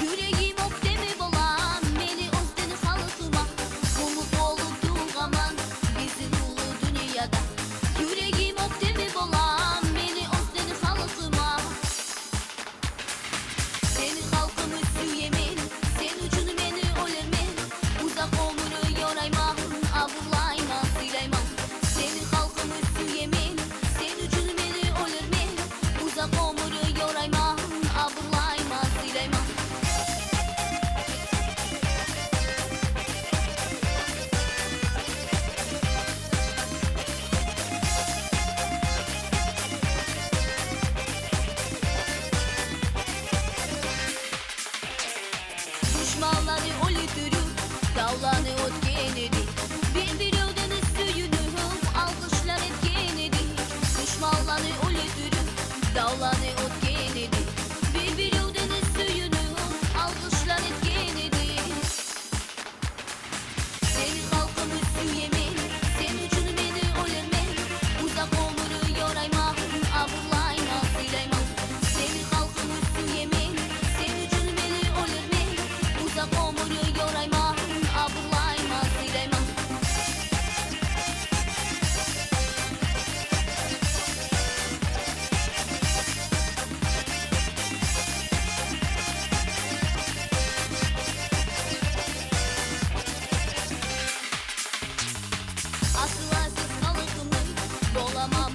Yüreğim ok demi bolan, meni özden halkıma. Umut olup aman bizim ulu dünyada. Yüreğim ok demi bolan, meni özden halkıma. Seni halkımı süyemin, sen ucunu beni ölermen. Uzak ömrü yorayman, avurlayman, silayman. Seni halkımı süyemin, sen ucunu beni ölermen. Uzak ömrü yorayman, avurlayman, silayman. Düşmanları öldürüp dağlarını ötkenedi. Birbirinin suyunu alkışlar etkenedi. Düşmanları öldürüp dağlarını ötkenedi. Birbirinin suyunu alkışlar etkenedi. Senin halkımı süyemin, sen ucunu beni ölermen. Uzak ömrü yorayman, avurlayman, silayman. Senin halkımı süyemin, sen ucunu beni ölermen. Uzak ömrü yorayman, avurlayman, silayman. Asıl halkımı dolamam.